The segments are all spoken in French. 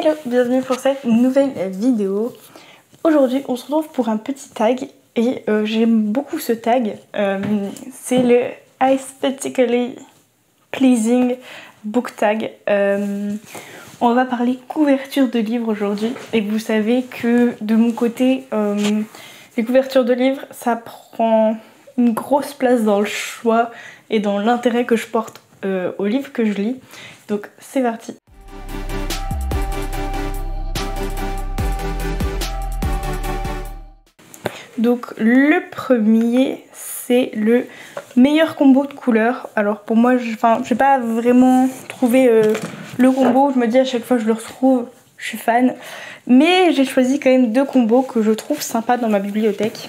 Hello, bienvenue pour cette nouvelle vidéo. Aujourd'hui on se retrouve pour un petit tag et j'aime beaucoup ce tag. C'est le Aesthetically Pleasing Book Tag. On va parler couverture de livres aujourd'hui et vous savez que de mon côté les couvertures de livres ça prend une grosse place dans le choix et dans l'intérêt que je porte aux livres que je lis. Donc c'est parti. Donc le premier c'est le meilleur combo de couleurs. Alors pour moi j'ai pas vraiment trouvé le combo, je me dis à chaque fois que je le retrouve je suis fan. Mais j'ai choisi quand même deux combos que je trouve sympas dans ma bibliothèque.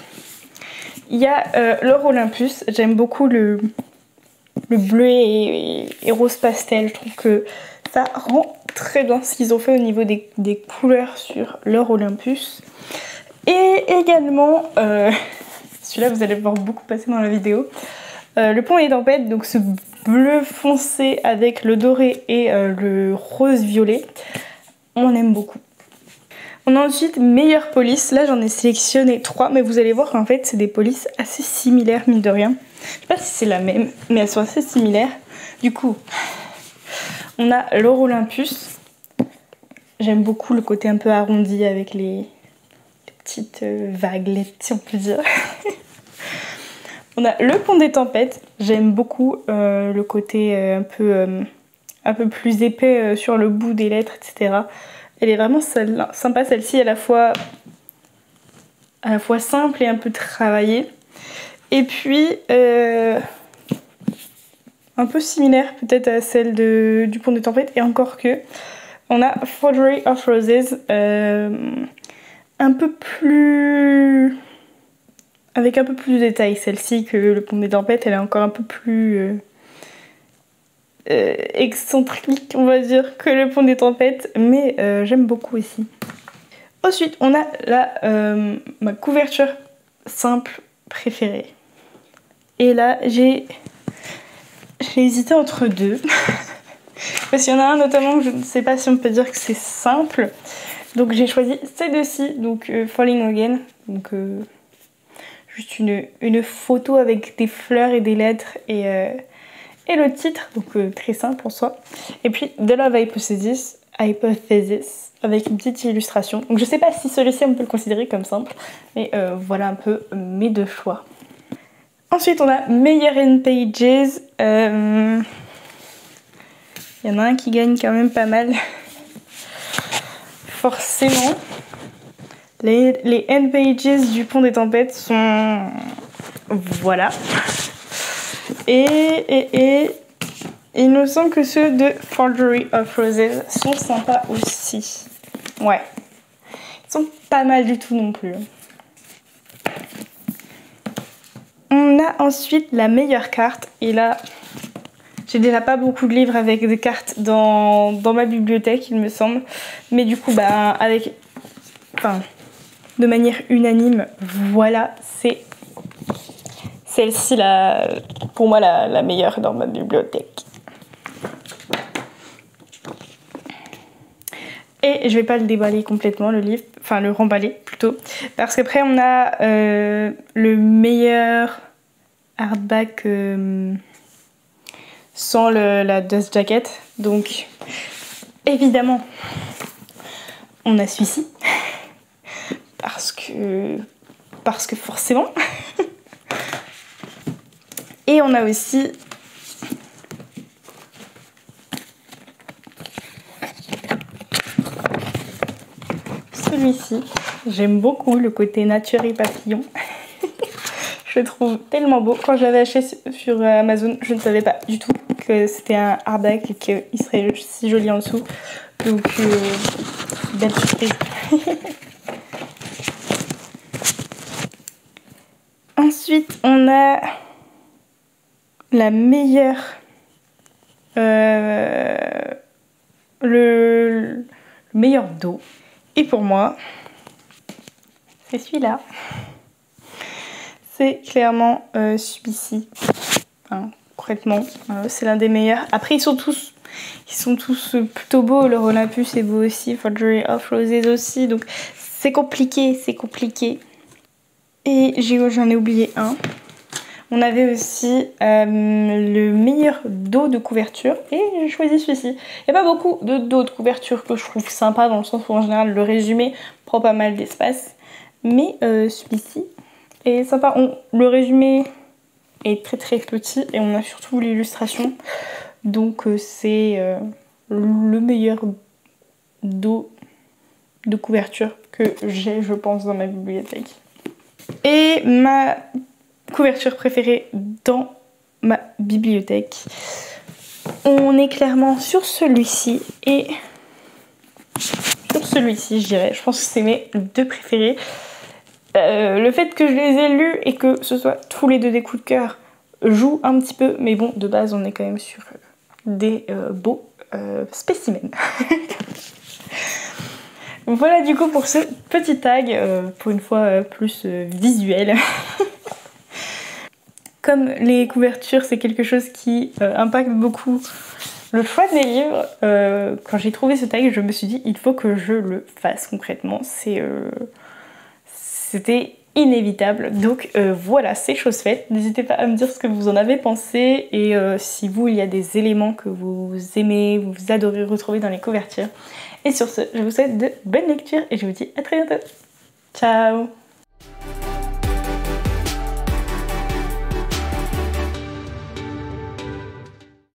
Il y a l'or Olympus, j'aime beaucoup le bleu et rose pastel, je trouve que ça rend très bien ce qu'ils ont fait au niveau des couleurs sur l'or Olympus. Et également, celui-là vous allez voir beaucoup passer dans la vidéo, le Pont des Tempêtes, donc ce bleu foncé avec le doré et le rose violet, on aime beaucoup. On a ensuite meilleure police, là j'en ai sélectionné 3, mais vous allez voir qu'en fait c'est des polices assez similaires mine de rien. Je sais pas si c'est la même, mais elles sont assez similaires. Du coup, on a l'or Olympus, j'aime beaucoup le côté un peu arrondi avec les petites vaguelettes si on peut dire. On a le Pont des Tempêtes, j'aime beaucoup le côté un peu plus épais sur le bout des lettres, etc. Elle est vraiment sympa celle-ci, à la fois simple et un peu travaillée. Et puis un peu similaire peut-être à celle du Pont des Tempêtes, et encore que on a Forgery of Roses, un peu plus avec un peu plus de détails celle-ci que le Pont des Tempêtes. Elle est encore un peu plus excentrique on va dire que le Pont des Tempêtes, mais j'aime beaucoup aussi. Ensuite on a ma couverture simple préférée, et là j'ai hésité entre deux parce qu'il y en a un notamment que je ne sais pas si on peut dire que c'est simple, donc j'ai choisi ces deux-ci, donc Falling Again, donc juste une photo avec des fleurs et des lettres et le titre, donc très simple en soi. Et puis The Love Hypothesis avec une petite illustration. Donc je sais pas si celui-ci on peut le considérer comme simple, mais voilà un peu mes deux choix. Ensuite on a Meilleur End Pages. Il y en a un qui gagne quand même pas mal. Forcément. Les End Pages du Pont des Tempêtes sont... voilà. Et il me semble que ceux de Forgery of Roses sont sympas aussi. Ouais. Ils sont pas mal du tout non plus. On a ensuite la meilleure carte. Et là, j'ai déjà pas beaucoup de livres avec des cartes dans ma bibliothèque, il me semble. Mais du coup, bah, de manière unanime, voilà, c'est celle-ci, pour moi, la meilleure dans ma bibliothèque. Et je vais pas le déballer complètement, le livre, enfin le remballer plutôt, parce qu'après on a le meilleur hardback sans la dust jacket. Donc évidemment on a celui-ci parce que forcément. Et on a aussi celui-ci. J'aime beaucoup le côté nature et papillon. Je le trouve tellement beau. Quand je l'avais acheté sur Amazon, je ne savais pas du tout que c'était un hardback et qu'il serait si joli en dessous. Donc, belle surprise. Ensuite, on a la meilleure... le meilleur dos. Et pour moi, c'est celui-là. C'est clairement celui-ci. Hein, concrètement, c'est l'un des meilleurs. Après, ils sont tous Ils sont tous plutôt beaux. Le Olympus est beau aussi. Forgery of Roses aussi. Donc c'est compliqué, c'est compliqué. Et j'en ai oublié un. On avait aussi le meilleur dos de couverture et j'ai choisi celui-ci. Il n'y a pas beaucoup de dos de couverture que je trouve sympa dans le sens où en général le résumé prend pas mal d'espace. Mais celui-ci est sympa. Le résumé est très très petit et on a surtout l'illustration. Donc c'est le meilleur dos de couverture que j'ai je pense dans ma bibliothèque. Et ma couverture préférée dans ma bibliothèque. On est clairement sur celui-ci et sur celui-ci, je dirais. Je pense que c'est mes deux préférés. Le fait que je les ai lus et que ce soit tous les deux des coups de cœur joue un petit peu, mais bon, de base, on est quand même sur des beaux spécimens. Voilà du coup pour ce petit tag, pour une fois plus visuel. Comme les couvertures, c'est quelque chose qui impacte beaucoup le choix des livres, quand j'ai trouvé ce tag, je me suis dit il faut que je le fasse concrètement. C'était inévitable. Donc voilà, c'est chose faite. N'hésitez pas à me dire ce que vous en avez pensé et si vous, il y a des éléments que vous aimez, vous adorez retrouver dans les couvertures. Et sur ce, je vous souhaite de bonnes lectures et je vous dis à très bientôt. Ciao!